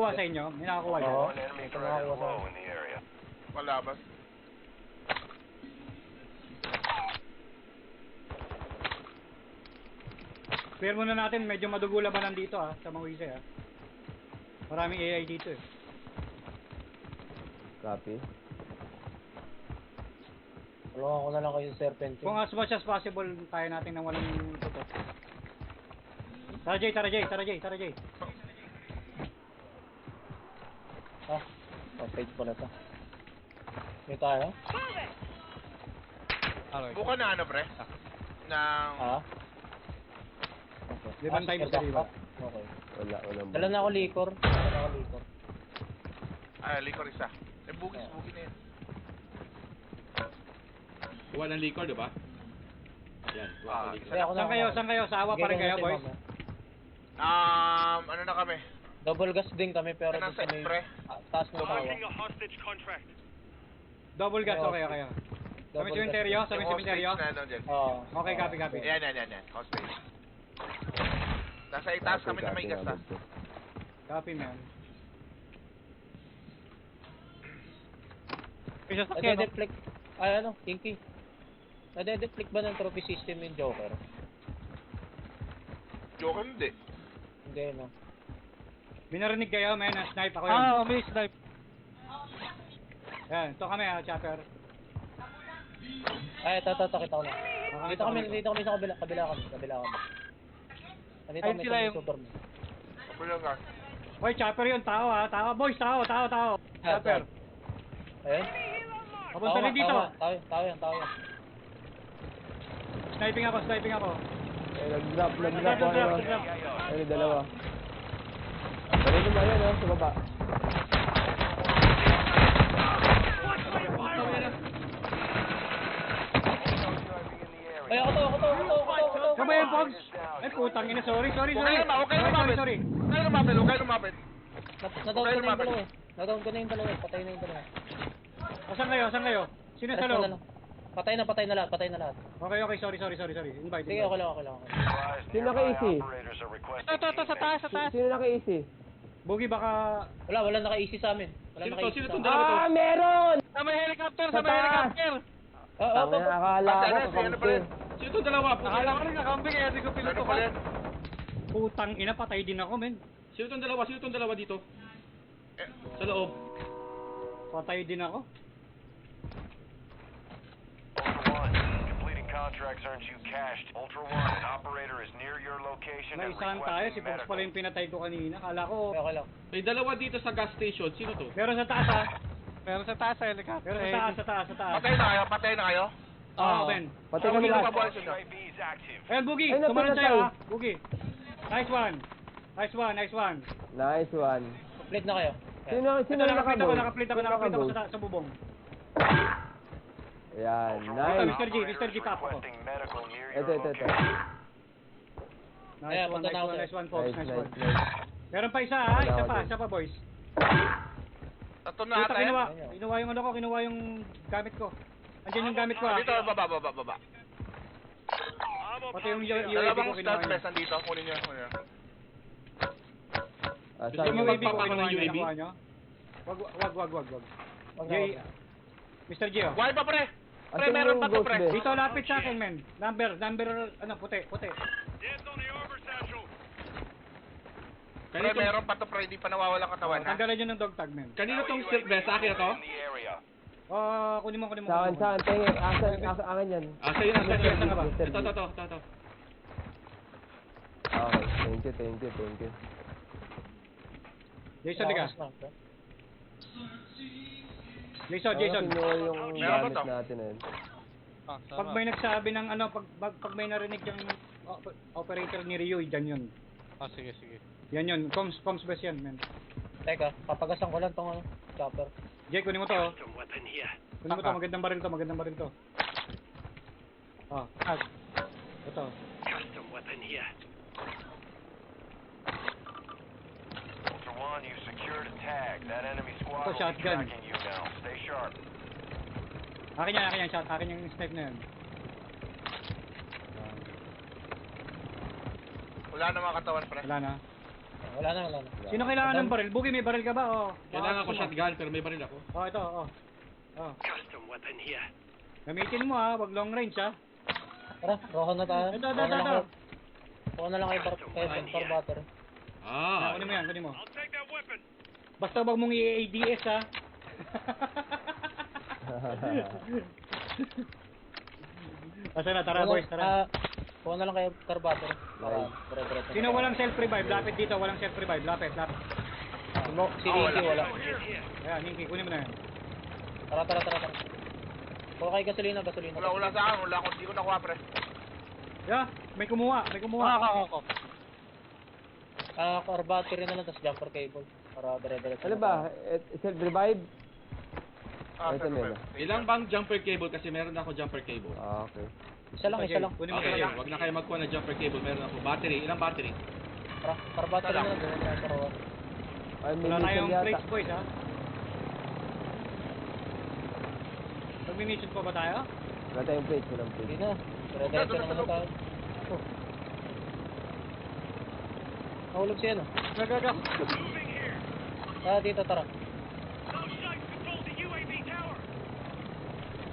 nakakuha sa inyo? May nakakuha dyan? Oo. Malabas. Clear muna natin, medyo madugo labanan dito sa Mawise Maraming AI dito Copy. Tulungan ko na lang kayo Serpent. Kung as much as possible, kaya natin nang walang tutok. Tara Jay. Page pala to. May tayo? Buka na ano pre? Nang... Okay. Liban time sa liban. Okay. Walang Dala na ako likor. Likor isa. Bugis na yun. Kuha ng likor, di ba? Yan, kuha ng likor. Saan kayo? Sa awa pa rin kayo, boys? Ano na kami? Double gas din kami pero Anong dito site, may pre? taas mo tawa. Double gas, okay kayo. Sa may cementerio? Okay, copy. Yan. Hostage. Nasa itaas kami na may gas na. Copy, man. Nade-deflect. Kinky. Nade-deflect ba ng trophy system yung Joker? Joker hindi. Hindi, no. May narinig kayo, man, snipe ako yun. May snipe. Yan, ito kami chopper. Ito, kita ko na. Dito kami sa kabila kami. Nandito kami sa super mo. Kapula nga. Boy, chopper yun, tao. Boys, tao. Chopper. Ayun. Papunta rin dito. Tao yan. Sniping ako. Nag-drop ako. Ay, dalawa. Dali mo ba yan, sa baba. Ay, ako to. Sabay yan, Pogs. Ay, putang ina, sorry. Okay lumapit. Nadown ko na yung dalawa. Patay na yung dalawa. Saan kayo? Sino sa loob? Patay na lahat. Okay, sorry. Invite. Sige, okay lang. Sino naka-easy? Ito, sa taas. Sino naka-easy? Bogi, baka... Wala naka-easy sa amin. Sino itong dalawa to? Meron! Sa may helicopter. Tama na, akala ko kakampi. Sino itong dalawa? Akala ko rin nakambing hindi ko pinuto ka. Putang ina, patay din ako, men. Sino itong dalawa dito? Sa loob. Patay din ako. Contracts earns you cashed. Ultra One, an operator is near your location and Naisahan tayo, si Pogs pala yung pinatay ko kanina. Kala ko... Okay lang. May dalawa dito sa gas station. Sino to? Meron sa taas, Meron sa taas sa helicopter. Meron sa taas. Patay na kayo? Oo, men. Pati kami lahat. UAV is active. Ayun, Bugi. Ay, Tumalan napatay. sa'yo, Bugi. Nice one. Nice one. Complete na kayo. Sino Nakaplit ako sa bubong. Yan, Ito, nice. Mr. G, pop ako. Requesting medical near Ito. your location. Nice one, Pogs. Nice one. Nice. Meron pa isa, Isa pa, boys. Tatlo na ata yan. Kinuha yung kinuha yung gamit ko. Andiyan yung gamit ko, Dito, baba. Pati yung UAV ko Dalawang kinuha stud niya. vest nandito. Kunin nyo. Saan Yung yung UAV ko magpapakita ng UAV? kinuha nyo. Wag. Jay, Mr. G, Why pa pre? Pre, Asan meron yung pa to ghost pre. vest? Dito, lapit sa akin, men. Number, puti. Pre, meron pa to pre. Di pa nawawala katawan ha. Tanggalan nyo ng dog tag, men. Kanino tong silk vest? Sa akin na to? In the area. Kunin mo. Saan? Tingin, akin yan. Sa'yo na. Mr. G. Ito. Okay, thank you. Jason, liga. Jason. Kinuha yung Meron ba gamit to? natin eh. Pag may nagsabi ng pag may narinig yung operator ni Rio, dyan yun. Sige. Yan yun. Comms best yan, men. Teka, papagasan ko lang tong chopper. Jay, kunin mo to. Kunin mo to, magandang baril to. Ito. Ultra One, you secured a tag. That enemy squad Ito, will be shotgun. tracking you now. Stay sharp. Akin yan, shot. Akin yung snipe na yun. Wala na mga katawan pre. Wala na. Wala na, wala na. Sino kailangan ng baril? Bugi, may baril ka ba? Oh. Kailangan ko shotgun, pero may baril ako. Oh, ito, oh. Oh. Gamitin mo ha, wag long range ha. Tara, roho na tayo. Ito, ito, ito. Roho na lang kay Bar Butter. Ah, Kunin mo yan, kunin mo. Basta wag mong i-ADS ha. Basta na, tara boys, tara. Roho na lang kay Bar Butter. Sino walang self-revive? Lapit dito, walang self-revive. Lapit. Si Inky wala. Ayan, Ninky, kunin mo na yan. Tara. Puro kay gasolina. Wala sa akin. Wala ako. Hindi ko nakuha, pre. Yeah, may kumuha. Ako. Car battery na lang, tapos jumper cable. Para dire-diretso. Ano ba? Self-revive? Ito sir, meron. ilang bang jumper cable? Kasi meron ako jumper cable. Ah, okay. Isa lang. Kunin mo Okay, talaga. wag na kayo magkuha ng jumper cable. Meron ako battery. Ilang battery? Car battery na lang, dire sa roho. Ay, may Wala mission tayong yata. plates boys ha. Mag-mission pa ba tayo? Wala tayong plates, walang Hindi plates. na. Dire-diretso na muna tayo. Nahulog siya, no? Gagaga. Dito, tara.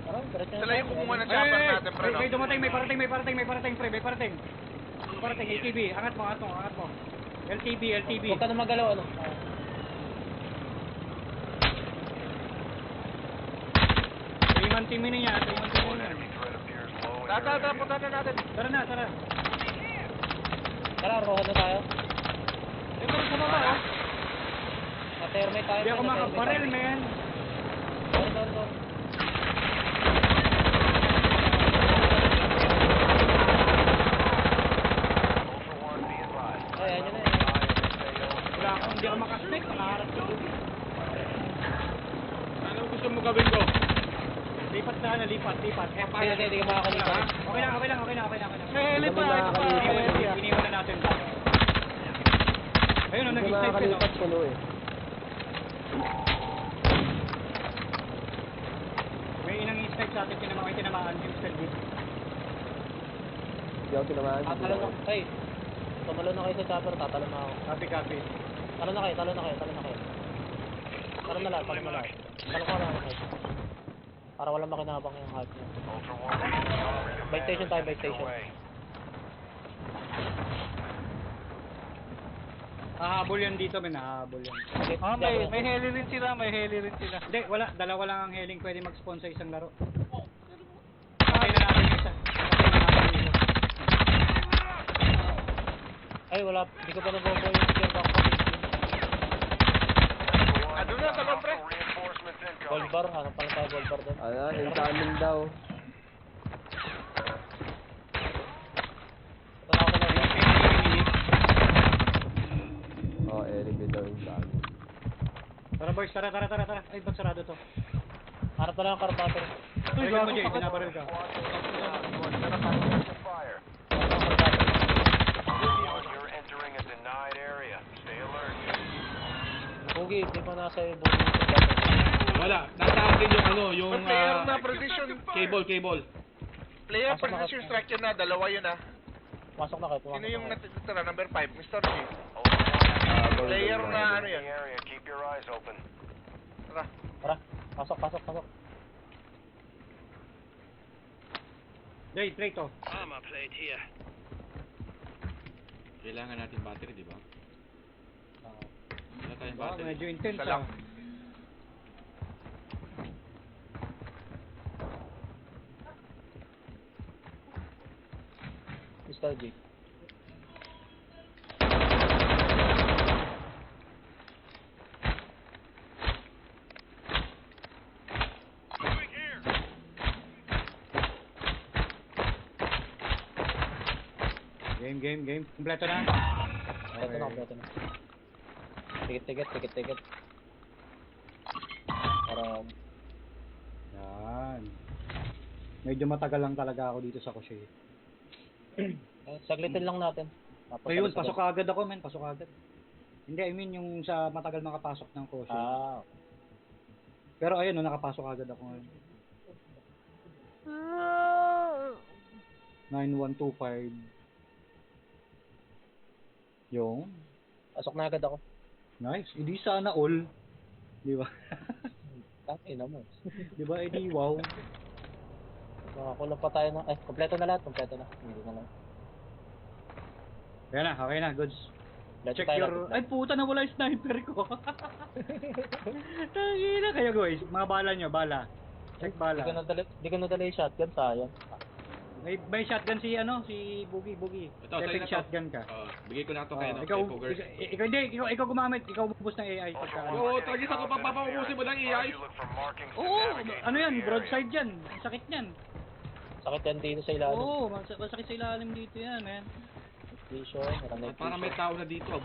Tara, diretso na Sila yung kumuha ng Ay, chopper natin, pre. may dumating, may parating, pre, may parating. LTB, angat mo. LTB. Huwag ka na magalaw, ano? 3-man team niya. Enemy threat appears low in your Tara, punta na natin. Tara. Tara, roho na tayo. Meron sa baba ha. Matermay tayo. Hindi ako makaparel, man. Doon. Ultra One, be advised. Ay, ayun na. Wala akong, hindi ako makasnek, nakaharap sa dulo. Ano gusto mo gawin ko? Lipat. Hindi ka makakalimutan. Okay lang. May heli pa, ito pa. Iniwan na natin. Ayun, Hindi nag-snipe ka, no? makakalipat puno eh. May inang snipe sa atin, tinamaan yung stealth dito. Hindi ako tinamaan. Tatalo na. Ay, tumalo na kayo sa chopper. Tatalo na ako. Copy. Talo na kayo. Talo na lahat. Talo na kayo. Para walang makinabang yung hype niya. Ultra One, operator By station tayo, by management station. underway. Hahabol yan dito, men. Hahabol yan. May heli rin sila. Hindi, wala. Dalawa lang ang heling pwede mag-spawn sa isang laro. Patay na natin yung isa. Ay, wala. Hindi ko pa nabobo yung secure backpack. Ano na, talon, pre? Reinforcements incoming. Gold bar. Hanap pa lang tayo gold bar doon. Incoming daw. Ito na ako na. Oh, Eric din daw incoming. Tara boys, tara. Ay, ba't sarado to? Hanap pa lang ang car battery. Ay, mo, Jay. Binabaril ka. Fire. One, you're entering a denied area. Stay alert. Bugi, di pa nasa yung bugi yung battery. Wala. Nasa akin yung Player na precision. cable. Player Pasok na precision ka- structure na. Dalawa yun, ah. Pasok na kayo. Sino yung natitira? Number 5, Mr. G. Ultra One, Player na ano in yan. the area. Keep your eyes open. Tara. Tara, pasok. Jay, trade to. Kailangan natin battery, di ba? Wala tayong Wow, battery. medyo intense Isa lang. Mr. G. Game. Kompleto na. Ito na. Tikit. Para, Yan. Medyo matagal lang talaga ako dito sa Koshi. saglitin lang natin. Tapos Ayun, sabay-sabay. pasok agad ako, men. Pasok agad. Hindi, I mean yung sa matagal makapasok ng Koshi. Ah, Pero ayun, no, nakapasok agad ako ngayon. 9125. Yung? Pasok na agad ako. Nice. Hindi sana all. Di ba? Tangina mo. Di ba? Edi wow. Kulang pa tayo ng... kompleto na lahat. Kompleto na. Hindi na lang. Kaya na, okay na, goods. Kompleto Check tayo your... lahat. Ay puta, nawala yung sniper ko. Tangina kayo guys. Mga bala nyo, bala. Check bala. Di ko nadala yung shotgun, sayang. May shotgun si Boogie. Ito, sa'yo Epic na to. shotgun ka. Bigay ko na to kay, Ikaw, kay Poggers. ikaw gumamit. Ikaw bubus ng AI. Pagka, Oo, tagis ako papapamusin mo ng AI. You look for markings to Oo, navigate ano yan, through the broadside yan. Ang sakit yan. Sakit yan dito sa ilalim. Oo, masakit sa ilalim dito yan, man. Vision, Parang may tao na dito, bukas